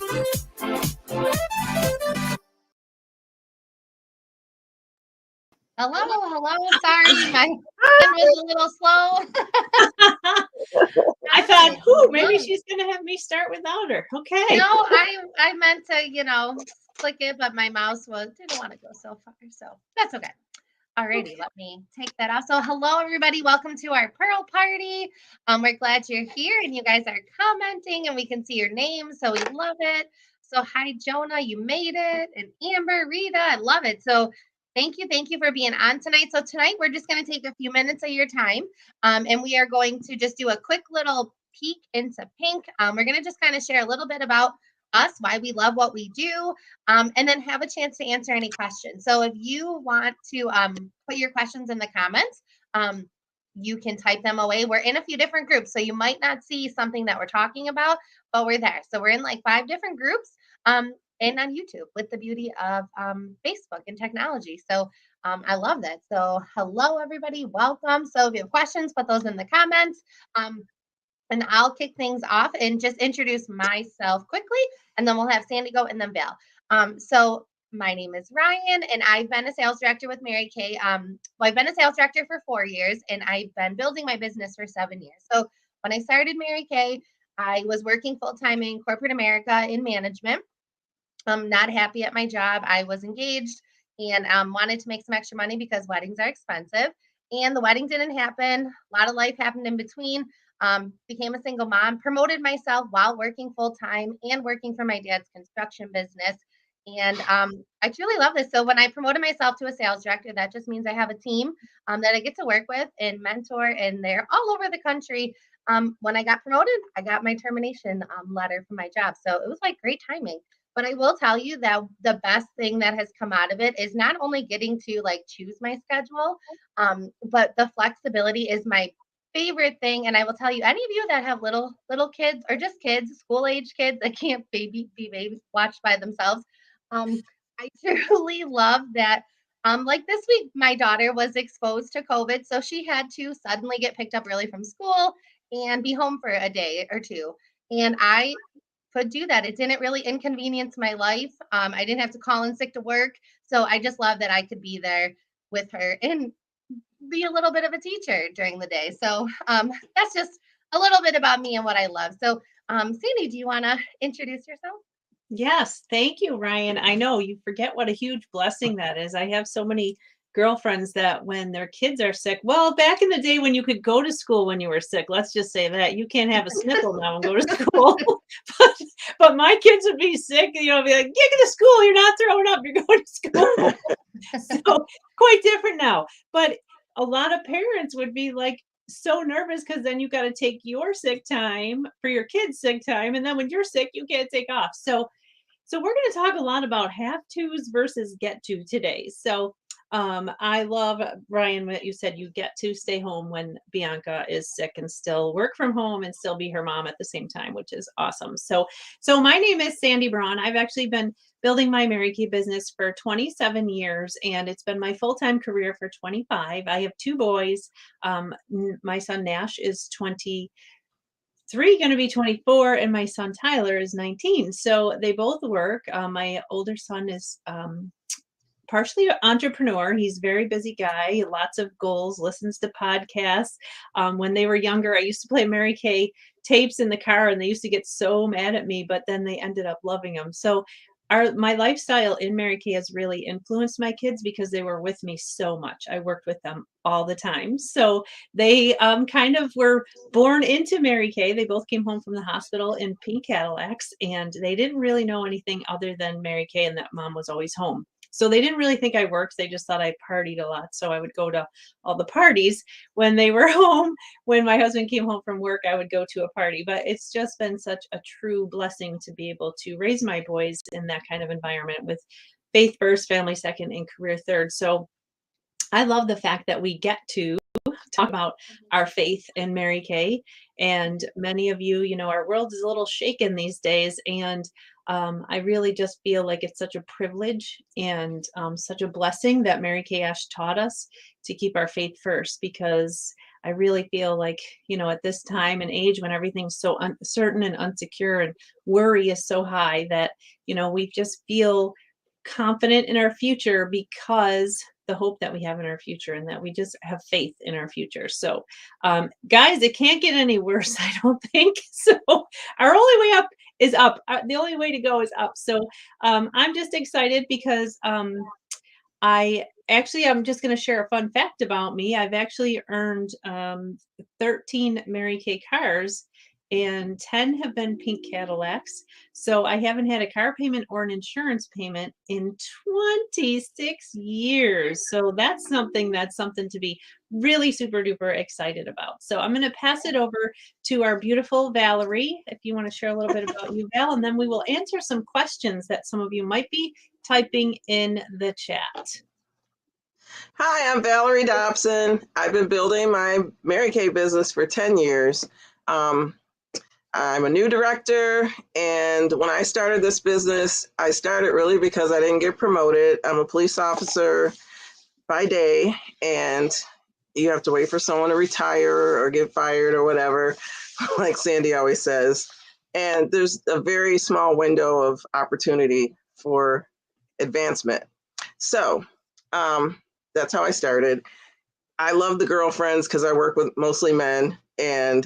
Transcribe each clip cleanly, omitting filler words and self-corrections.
Hello. Sorry, my pen was a little slow. I thought, Hi. maybe Hello. she's going to have me start without her. No, Okay. I meant to, click it, but my mouse didn't want to go so far. So that's okay. Alrighty, let me take that off. So hello everybody, welcome to our Pearl Party. We're glad you're here and you guys are commenting and we can see your names, so we love it. So hi Jonah, you made it, and Amber, Rita, I love it. So thank you for being on tonight. So tonight we're just going to take a few minutes of your time, and we are going to just do a quick little peek into pink. We're going to just kind of share a little bit about us, why we love what we do, and then have a chance to answer any questions. So if you want to put your questions in the comments, you can type them away. We're in a few different groups, so you might not see something that we're talking about, but we're there. So we're in like 5 different groups, and on YouTube with the beauty of Facebook and technology. So I love that. So hello, everybody. Welcome. So if you have questions, put those in the comments. And I'll kick things off and just introduce myself quickly, and then we'll have Sandy go and then Val. So my name is Ryan, and I've been a sales director with Mary Kay. I've been a sales director for 4 years, and I've been building my business for 7 years. So when I started Mary Kay, I was working full-time in corporate America in management. I'm not happy at my job. I was engaged and wanted to make some extra money because weddings are expensive. And the wedding didn't happen. A lot of life happened in between. Became a single mom, promoted myself while working full time and working for my dad's construction business. And I truly love this. So when I promoted myself to a sales director, that just means I have a team that I get to work with and mentor, and they're all over the country. When I got promoted, I got my termination letter from my job. So it was like great timing. But I will tell you that the best thing that has come out of it is not only getting to like choose my schedule, but the flexibility is my favorite thing. And I will tell you, any of you that have little kids or just kids, school age kids that can't be babies watched by themselves, I truly love that. Like this week, my daughter was exposed to COVID, so she had to suddenly get picked up early from school and be home for a day or two. And I could do that. It didn't really inconvenience my life. I didn't have to call in sick to work. So I just love that I could be there with her and be a little bit of a teacher during the day. So that's just a little bit about me and what I love. So Sandy, do you want to introduce yourself? Yes. Thank you, Ryan. I know you forget what a huge blessing that is. I have so many girlfriends that when their kids are sick, well, back in the day when you could go to school when you were sick, let's just say that you can't have a sniffle now and go to school. but, but my kids would be sick, be like, get to school. You're not throwing up. You're going to school. So quite different now. But a lot of parents would be like so nervous because then you got to take your sick time for your kids' sick time. And then when you're sick, you can't take off. So we're going to talk a lot about have tos versus get to today. So I love Ryan what you said. You get to stay home when Bianca is sick and still work from home and still be her mom at the same time, which is awesome. So my name is Sandy Braun. I've actually been building my Mary Kay business for 27 years, and it's been my full-time career for 25. I have 2 boys. My son Nash is 23, going to be 24, and my son Tyler is 19. So they both work. My older son is partially an entrepreneur. He's a very busy guy, lots of goals, listens to podcasts. When they were younger, I used to play Mary Kay tapes in the car, and they used to get so mad at me, but then they ended up loving them. So my lifestyle in Mary Kay has really influenced my kids because they were with me so much. I worked with them all the time. So they kind of were born into Mary Kay. They both came home from the hospital in pink Cadillacs, and they didn't really know anything other than Mary Kay and that mom was always home. So they didn't really think I worked. They just thought I partied a lot. So I would go to all the parties when they were home. When my husband came home from work, I would go to a party. But it's just been such a true blessing to be able to raise my boys in that kind of environment with faith first, family second, and career third. So I love the fact that we get to talk about our faith in Mary Kay. And many of you, our world is a little shaken these days. And I really just feel like it's such a privilege and such a blessing that Mary Kay Ash taught us to keep our faith first, because I really feel like, at this time and age when everything's so uncertain and unsecure and worry is so high that, we just feel confident in our future because the hope that we have in our future and that we just have faith in our future. So, guys, it can't get any worse, I don't think. So, our only way up is up. The only way to go is up. So, I'm just excited because I'm just going to share a fun fact about me. I've actually earned 13 Mary Kay cars, and 10 have been pink Cadillacs. So I haven't had a car payment or an insurance payment in 26 years. So that's something to be really super duper excited about. So I'm going to pass it over to our beautiful Valerie, if you want to share a little bit about you, Val, and then we will answer some questions that some of you might be typing in the chat. Hi, I'm Valerie Dobson. I've been building my Mary Kay business for 10 years. I'm a new director, and when I started this business, I started really because I didn't get promoted. I'm a police officer by day, and you have to wait for someone to retire or get fired or whatever, like Sandy always says. And there's a very small window of opportunity for advancement. So that's how I started. I love the girlfriends because I work with mostly men, and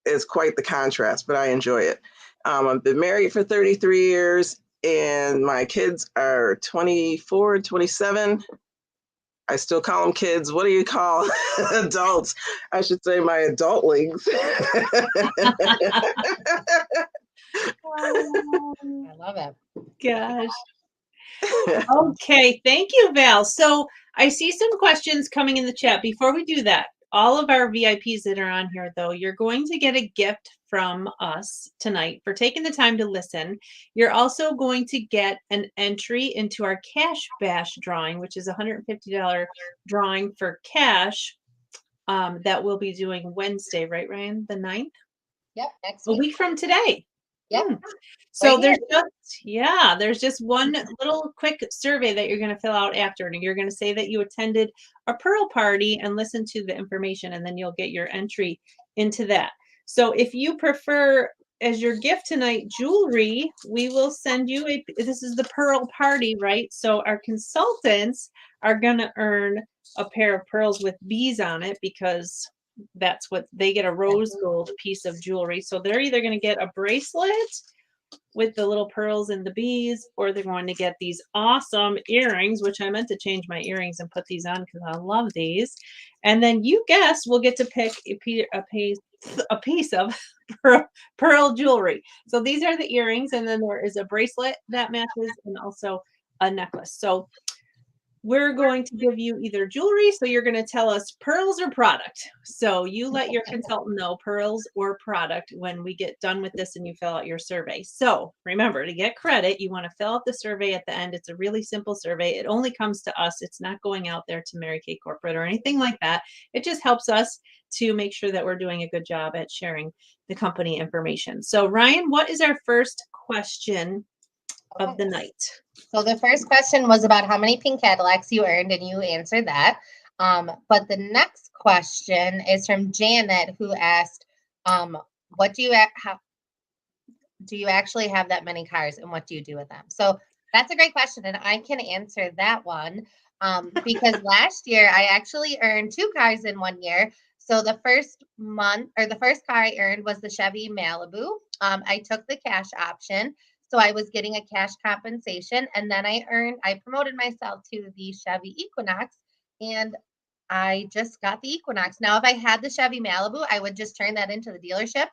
it's quite the contrast, but I enjoy it. I've been married for 33 years, and my kids are 24 and 27. I still call them kids. What do you call adults? I should say my adultlings. I love it. Gosh. Okay, thank you, Val. So I see some questions coming in the chat. Before we do that, all of our VIPs that are on here, though, you're going to get a gift from us tonight for taking the time to listen. You're also going to get an entry into our Cash Bash drawing, which is a $150 drawing for cash that we'll be doing Wednesday, right, Ryan? The 9th? Yep, next A week from today. Yep. So Right there's just one little quick survey that you're going to fill out after, and you're going to say that you attended a Pearl party and listen to the information, and then you'll get your entry into that. So if you prefer as your gift tonight jewelry, we will send you this is the Pearl party, right? So our consultants are going to earn a pair of pearls with bees on it because that's what they get, a rose gold piece of jewelry. So they're either going to get a bracelet with the little pearls and the bees, or they're going to get these awesome earrings, which I meant to change my earrings and put these on because I love these. And then you guess we'll get to pick a piece of pearl jewelry. So these are the earrings, and then there is a bracelet that matches and also a necklace. So we're going to give you either jewelry. So you're going to tell us pearls or product. So you let your consultant know pearls or product when we get done with this and you fill out your survey. So remember, to get credit, you want to fill out the survey at the end. It's a really simple survey. It only comes to us. It's not going out there to Mary Kay Corporate or anything like that. It just helps us to make sure that we're doing a good job at sharing the company information. So Ryan, what is our first question of the night? So the first question was about how many pink Cadillacs you earned, and you answered that. But the next question is from Janet, who asked, "What do you actually have that many cars, and what do you do with them?" So that's a great question, and I can answer that one because last year I actually earned 2 cars in 1 year. So the first car I earned was the Chevy Malibu. I took the cash option. So I was getting a cash compensation, and then I promoted myself to the Chevy Equinox, and I just got the Equinox. Now, if I had the Chevy Malibu, I would just turn that into the dealership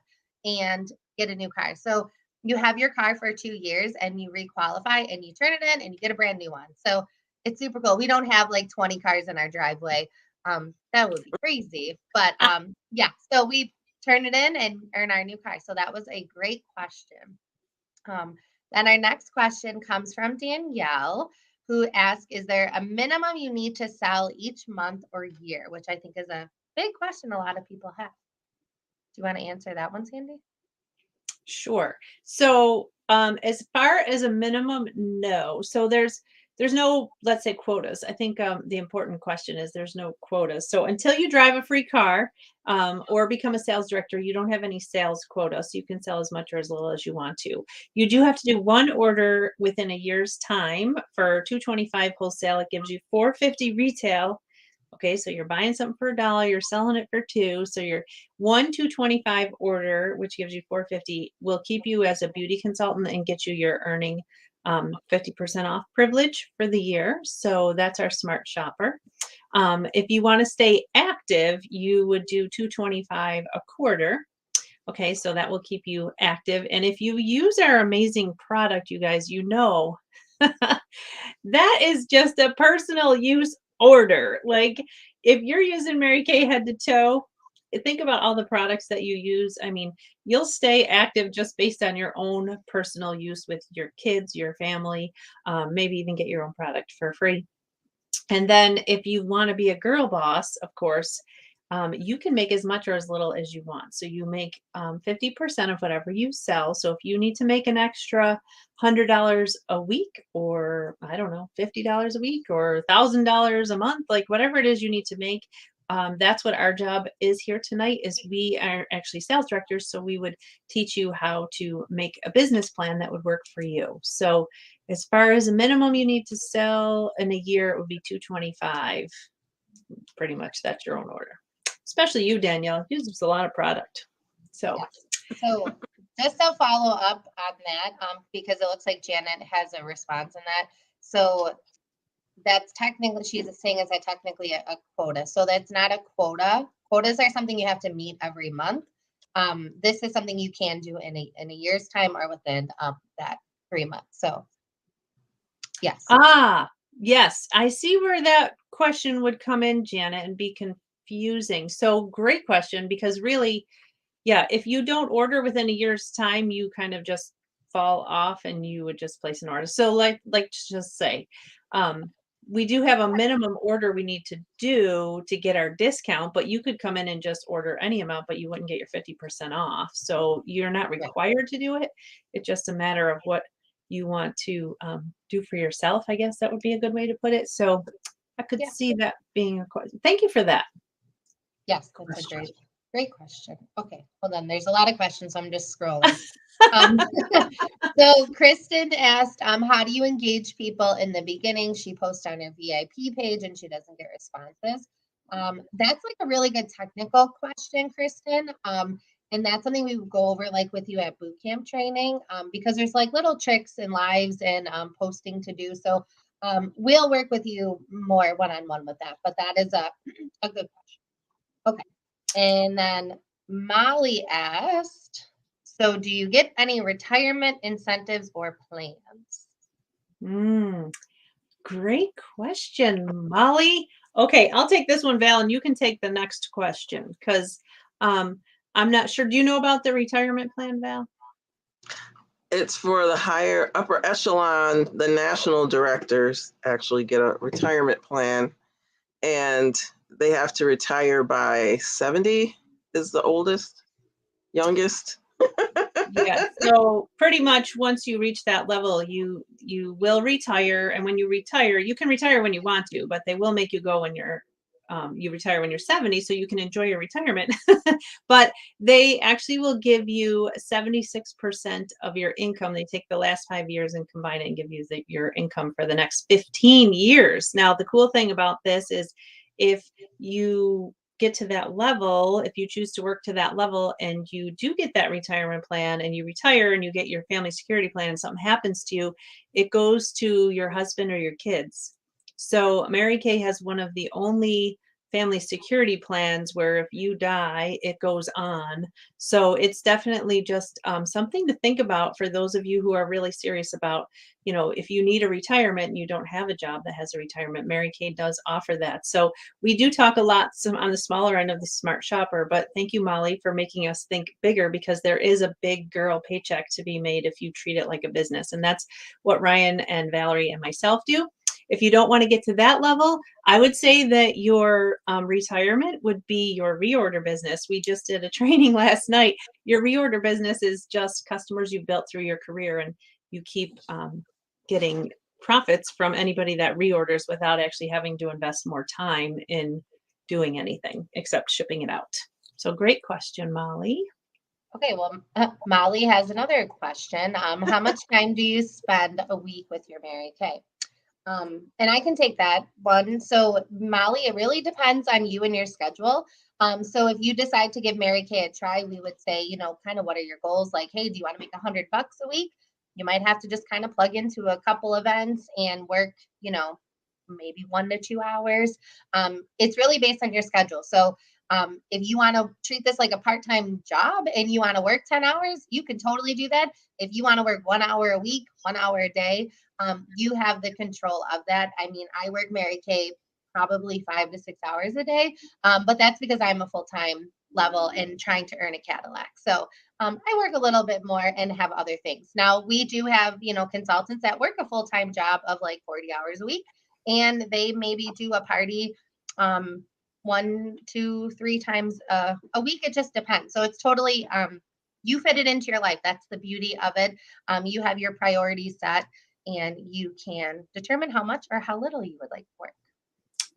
and get a new car. So you have your car for 2 years and you requalify and you turn it in and you get a brand new one. So it's super cool. We don't have like 20 cars in our driveway. That would be crazy. But yeah, so we turn it in and earn our new car. So that was a great question. Then our next question comes from Danielle, who asks, is there a minimum you need to sell each month or year? Which I think is a big question a lot of people have. Do you want to answer that one, Sandy? Sure. So as far as a minimum, no. So there's there's no, let's say, quotas. I think the important question is there's no quotas. So until you drive a free car or become a sales director, you don't have any sales quota. So you can sell as much or as little as you want to. You do have to do one order within a year's time. For $2.25 wholesale, it gives you $4.50 retail. Okay, so you're buying something for $1, you're selling it for $2. So your one $2.25 order, which gives you $4.50, will keep you as a beauty consultant and get you your earning 50% off privilege for the year. So that's our smart shopper. If you want to stay active, you would do $2.25 a quarter. Okay, so that will keep you active. And if you use our amazing product, you guys, you know, that is just a personal use order. Like if you're using Mary Kay head to toe, think about all the products that you use. I mean, you'll stay active just based on your own personal use with your kids, your family, maybe even get your own product for free. And then if you want to be a girl boss, of course, you can make as much or as little as you want. So you make 50% of whatever you sell. So if you need to make an extra $100 a week, or I don't know, $50 a week or $1,000 a month, like whatever it is you need to make, that's what our job is here tonight. Is we are actually sales directors, so we would teach you how to make a business plan that would work for you. So as far as a minimum you need to sell in a year, it would be $2.25. Pretty much that's your own order. Especially you, Danielle, uses a lot of product. So, yes. So just to follow up on that, because it looks like Janet has a response on that. So that's technically, she's saying is that technically a quota. So that's not a quota. Quotas are something you have to meet every month. This is something you can do in a year's time or within that 3 months. So yes. Yes, I see where that question would come in, Janet, and be confusing. So great question, because really, yeah, if you don't order within a year's time, you kind of just fall off and you would just place an order. So like just say, we do have a minimum order we need to do to get our discount, but you could come in and just order any amount, but you wouldn't get your 50% off. So you're not required to do it. It's just a matter of what you want to do for yourself. I guess that would be a good way to put it. So I could see that being a question. Thank you for that. Yes, that's a great question. Okay, well then there's a lot of questions, so I'm just scrolling. So Kristen asked, how do you engage people in the beginning? She posts on her VIP page and she doesn't get responses. That's like a really good technical question, Kristen. And that's something we would go over like with you at boot camp training, because there's like little tricks and lives and posting to do. So we'll work with you more one-on-one with that, but that is a good question. Okay. And then Molly asked, so do you get any retirement incentives or plans? Great question, Molly. Okay, I'll take this one, Val, and you can take the next question because I'm not sure. Do you know about the retirement plan, Val? It's for the higher upper echelon. The national directors actually get a retirement plan, and they have to retire by 70 is the oldest, youngest. Yeah, so pretty much once you reach that level, you will retire, and when you retire, you can retire when you want to, but they will make you go when you're you retire when you're 70, so you can enjoy your retirement. But they actually will give you 76% of your income. They take the last 5 years and combine it and give you your income for the next 15 years. Now, the cool thing about this is if you get to that level, if you choose to work to that level and you do get that retirement plan and you retire and you get your family security plan and something happens to you, it goes to your husband or your kids. So Mary Kay has one of the only family security plans where if you die, it goes on. So it's definitely just something to think about for those of you who are really serious about, you know, if you need a retirement and you don't have a job that has a retirement, Mary Kay does offer that. So we do talk a lot on the smaller end of the smart shopper, but thank you, Molly, for making us think bigger, because there is a big girl paycheck to be made if you treat it like a business. And that's what Ryan and Valerie and myself do. If you don't want to get to that level, I would say that your retirement would be your reorder business. We just did a training last night. Your reorder business is just customers you've built through your career, and you keep getting profits from anybody that reorders without actually having to invest more time in doing anything except shipping it out. So great question, Molly. Okay, well, Molly has another question. How much time do you spend a week with your Mary Kay? And I can take that one. So, Molly, it really depends on you and your schedule. So if you decide to give Mary Kay a try, we would say, kind of what are your goals? Like, hey, do you want to make $100 a week? You might have to just kind of plug into a couple events and work, maybe 1 to 2 hours. It's really based on your schedule. So if you want to treat this like a part-time job and you want to work 10 hours, you can totally do that. If you want to work 1 hour a week, 1 hour a day, you have the control of that. I mean, I work Mary Kay probably 5 to 6 hours a day, but that's because I'm a full-time level and trying to earn a Cadillac. So I work a little bit more and have other things. Now we do have, consultants that work a full-time job of like 40 hours a week, and they maybe do a party 1, 2, 3 times a week. It just depends. So it's totally you fit it into your life. That's the beauty of it. You have your priorities set, and you can determine how much or how little you would like to work.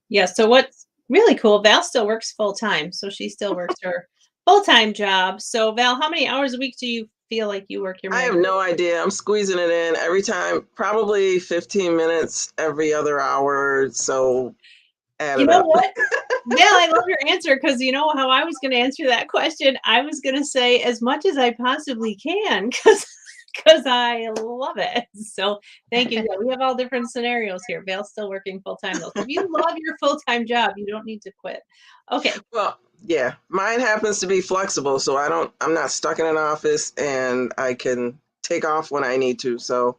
Yeah. So what's really cool, Val still works full time. So she still works her full-time job. So Val, how many hours a week do you feel like you work your I Mary have no idea. I'm squeezing it in every time, probably 15 minutes every other hour. So add You it know up. what? Val, I love your answer because you know how I was going to answer that question. I was going to say as much as I possibly can because I love it. So thank you. Yeah, we have all different scenarios here. Val's still working full time though. So if you love your full time job, you don't need to quit. Okay. Well, yeah, mine happens to be flexible, so I'm not stuck in an office and I can take off when I need to. So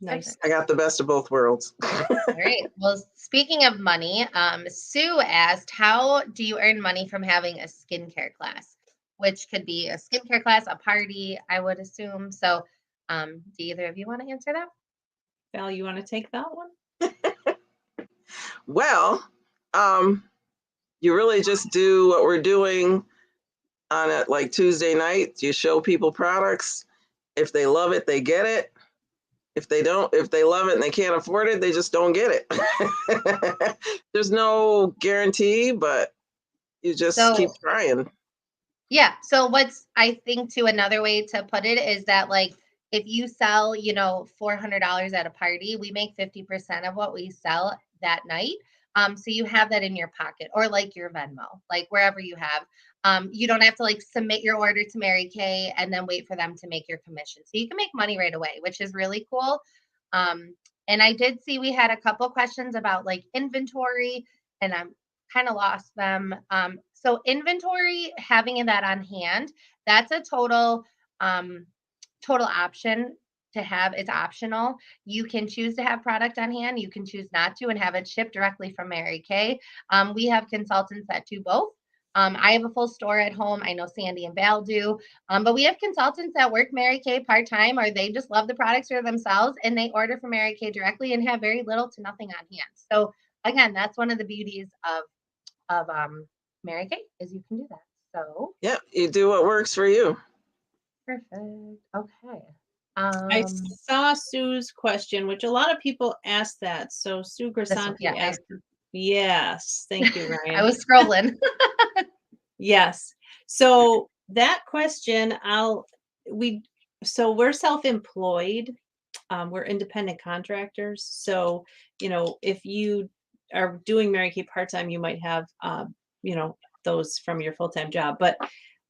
Nice. I got the best of both worlds. All right. Well, speaking of money, Sue asked, how do you earn money from having a skincare class? Which could be a skincare class, a party, I would assume. So do either of you want to answer that? Val, you want to take that one? Well, you really just do what we're doing on it like Tuesday night. You show people products. If they love it, they get it. If they don't, if they love it and they can't afford it, they just don't get it. There's no guarantee, but you just keep So trying. yeah. So what's I think to another way to put it is that like if you sell, $400 at a party, we make 50% of what we sell that night. So you have that in your pocket or like your Venmo, like wherever you have. You don't have to like submit your order to Mary Kay and then wait for them to make your commission. So you can make money right away, which is really cool. And I did see we had a couple questions about like inventory, and I'm kind of lost them. So inventory, having that on hand, that's a total option to have. It's optional. You can choose to have product on hand. You can choose not to and have it shipped directly from Mary Kay. We have consultants that do both. I have a full store at home. I know Sandy and Val do. But we have consultants that work Mary Kay part-time, or they just love the products for themselves and they order from Mary Kay directly and have very little to nothing on hand. So again, that's one of the beauties of Mary Kay is you can do that. So Yeah, you do what works for you. perfect. Okay. I saw Sue's question, which a lot of people ask that. So Sue Grisanti yeah, asked, yes, thank you, I Ryan. was scrolling. Yes. So that question, we're self-employed. We're independent contractors. So, if you are doing Mary Kay part-time, you might have, those from your full-time job. But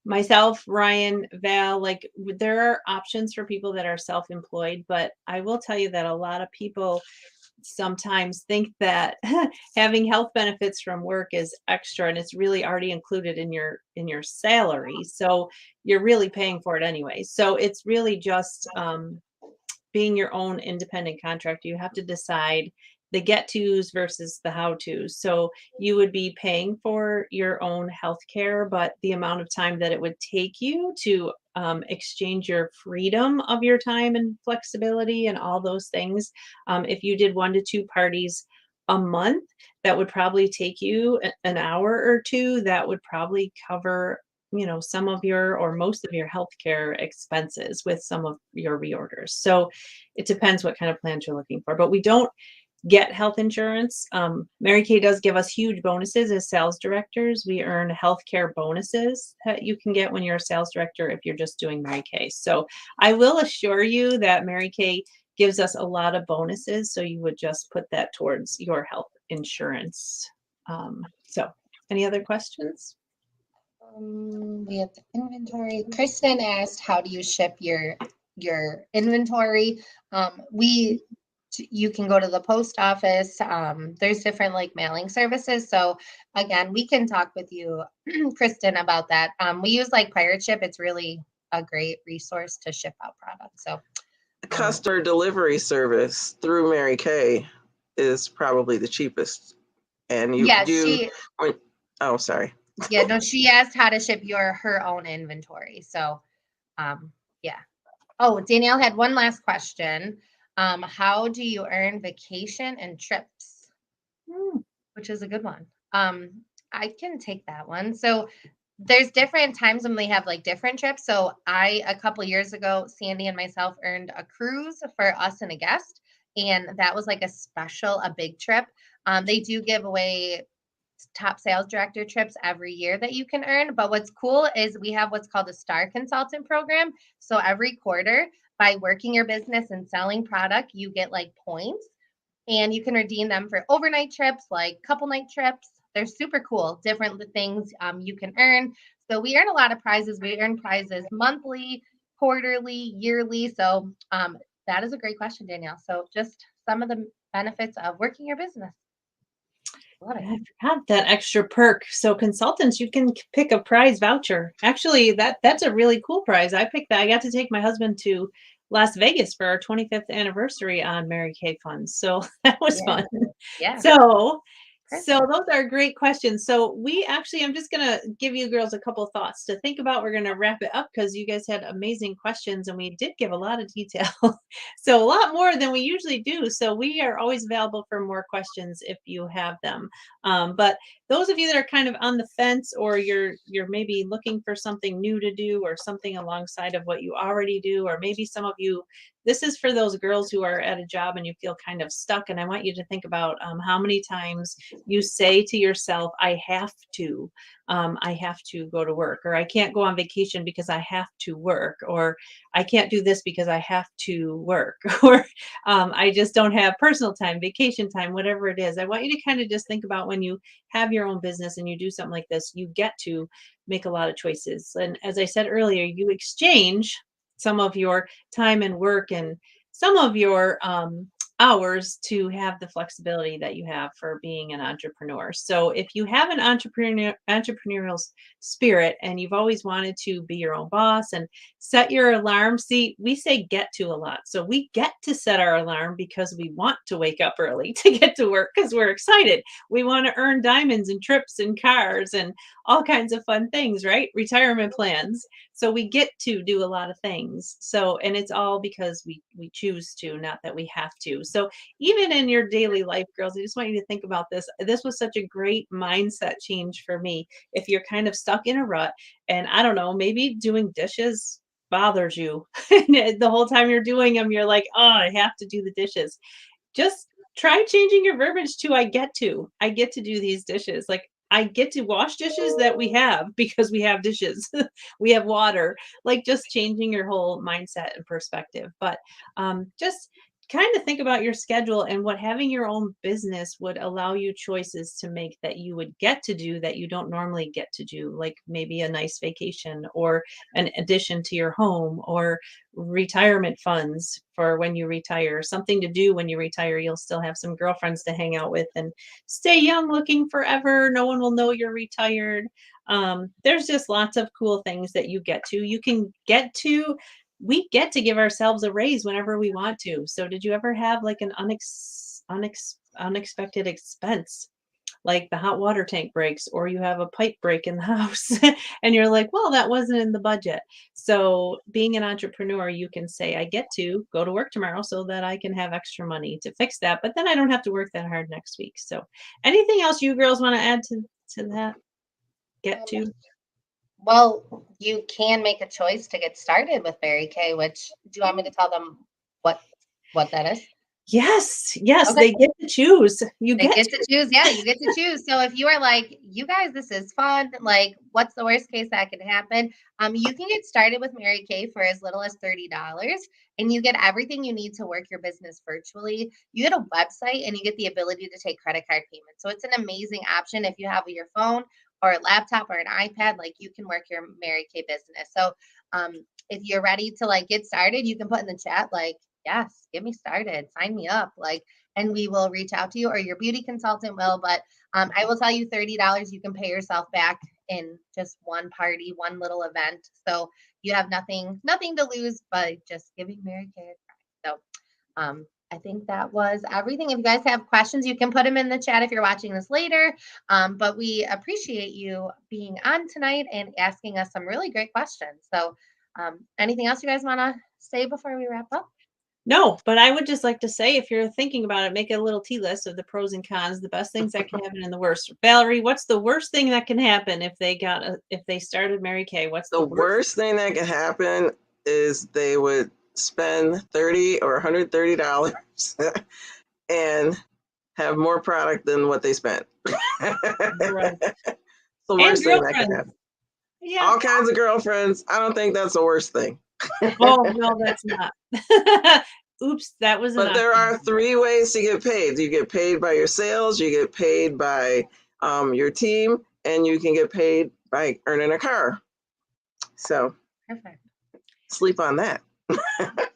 myself, Ryan, Val, like there are options for people that are self-employed, but I will tell you that a lot of people sometimes think that having health benefits from work is extra and it's really already included in your salary. So you're really paying for it anyway. So it's really just being your own independent contractor. You have to decide the get tos versus the how tos. So you would be paying for your own health care, but the amount of time that it would take you to exchange your freedom of your time and flexibility and all those things. If you did 1 to 2 parties a month, that would probably take you an hour or two. That would probably cover some of your or most of your healthcare expenses with some of your reorders. So it depends what kind of plans you're looking for. But we don't get health insurance. Mary Kay does give us huge bonuses as sales directors. We earn healthcare bonuses that you can get when you're a sales director if you're just doing Mary Kay. So I will assure you that Mary Kay gives us a lot of bonuses. So you would just put that towards your health insurance. So any other questions? We have the inventory. Kristen asked, how do you ship your inventory? You can go to the post office. There's different like mailing services. So again, we can talk with you, Kristen, about that. We use like Pirate Ship. It's really a great resource to ship out products. So customer delivery service through Mary Kay is probably the cheapest. And you do. Oh, sorry. Yeah, no, she asked how to ship her own inventory. So, yeah. Oh, Danielle had one last question. How do you earn vacation and trips? Which is a good one. I can take that one. So there's different times when they have like different trips. So a couple years ago, Sandy and myself earned a cruise for us and a guest. And that was like a big trip. They do give away top sales director trips every year that you can earn. But what's cool is we have what's called a star consultant program. So every quarter, by working your business and selling product, you get like points and you can redeem them for overnight trips, like couple night trips. They're super cool, different things you can earn. So we earn a lot of prizes. We earn prizes monthly, quarterly, yearly. So that is a great question, Danielle. So just some of the benefits of working your business. I forgot that extra perk. So consultants, you can pick a prize voucher. Actually, that's a really cool prize. I picked that. I got to take my husband to Las Vegas for our 25th anniversary on Mary Kay funds. So that was fun. Yeah. So those are great questions. So I'm just going to give you girls a couple thoughts to think about. We're going to wrap it up because you guys had amazing questions and we did give a lot of detail. So a lot more than we usually do. So we are always available for more questions if you have them. But those of you that are kind of on the fence or you're maybe looking for something new to do or something alongside of what you already do, or maybe some of you, this is for those girls who are at a job and you feel kind of stuck. And I want you to think about how many times you say to yourself, I have to go to work, or I can't go on vacation because I have to work, or I can't do this because I have to work, or I just don't have personal time, vacation time, whatever it is. I want you to kind of just think about when you have your own business and you do something like this, you get to make a lot of choices. And as I said earlier, you exchange some of your time and work and some of your hours to have the flexibility that you have for being an entrepreneur. So if you have an entrepreneurial spirit and you've always wanted to be your own boss and set your alarm, see, we say get to a lot. So we get to set our alarm because we want to wake up early to get to work because we're excited. We want to earn diamonds and trips and cars and all kinds of fun things, right? Retirement plans. So we get to do a lot of things. So, and it's all because we choose to, not that we have to. So even in your daily life, girls, I just want you to think about this. This was such a great mindset change for me. If you're kind of stuck in a rut and I don't know, maybe doing dishes bothers you the whole time you're doing them, you're like, oh, I have to do the dishes. Just try changing your verbiage to I get to do these dishes. Like I get to wash dishes that we have because we have dishes. We have water. Like just changing your whole mindset and perspective. But just kind of think about your schedule and what having your own business would allow you choices to make that you would get to do that you don't normally get to do, like maybe a nice vacation or an addition to your home or retirement funds for when you retire, something to do when you retire. You'll still have some girlfriends to hang out with and stay young looking forever. No one will know you're retired. There's just lots of cool things that you get to. We get to give ourselves a raise whenever we want to. So did you ever have like an unexpected expense? Like the hot water tank breaks or you have a pipe break in the house and you're like, well, that wasn't in the budget. So being an entrepreneur, you can say, I get to go to work tomorrow so that I can have extra money to fix that, but then I don't have to work that hard next week. So anything else you girls want to add to that? Get to? Well, you can make a choice to get started with Mary Kay, which do you want me to tell them what that is? Yes, yes, Okay. they get to choose. You They get get to choose. Yeah, you get to choose. So if you are like, you guys, this is fun. Like, what's the worst case that can happen? You can get started with Mary Kay for as little as $30, and you get everything you need to work your business virtually. You get a website, and you get the ability to take credit card payments. So it's an amazing option if you have your phone or a laptop or an iPad. Like, you can work your Mary Kay business. So if you're ready to like get started, you can put in the chat like, yes, get me started, sign me up. Like, and we will reach out to you, or your beauty consultant will. But I will tell you, $30 you can pay yourself back in just one party, one little event. So you have nothing to lose by just giving Mary Kay a try. So I think that was everything. If you guys have questions, you can put them in the chat if you're watching this later. But we appreciate you being on tonight and asking us some really great questions. So anything else you guys want to say before we wrap up? No, but I would just like to say, if you're thinking about it, make a little tea list of the pros and cons, the best things that can happen and the worst. Valerie, what's the worst thing that can happen if they started Mary Kay? What's The the worst? worst thing that could happen is they would spend $30 or $130 and have more product than what they spent. Right. The And worst thing that could girlfriends. happen. Yeah. All kinds of girlfriends. I don't think that's the worst thing. Oh, no, that's not. Oops, that was But enough. there are 3 ways to get paid. You get paid by your sales, you get paid by your team, and you can get paid by earning a car. So Perfect. sleep on that.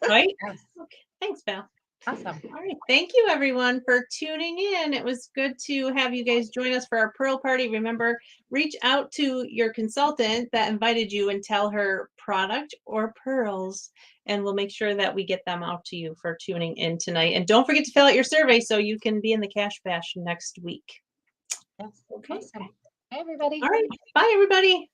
Right? Yes. Okay. Thanks, Val. Awesome. All right. Thank you, everyone, for tuning in. It was good to have you guys join us for our Pearl Party. Remember, reach out to your consultant that invited you and tell her product or pearls, and we'll make sure that we get them out to you for tuning in tonight. And don't forget to fill out your survey so you can be in the Cash Bash next week. Yes. Okay. Awesome. Hi, everybody. All right. Bye, everybody.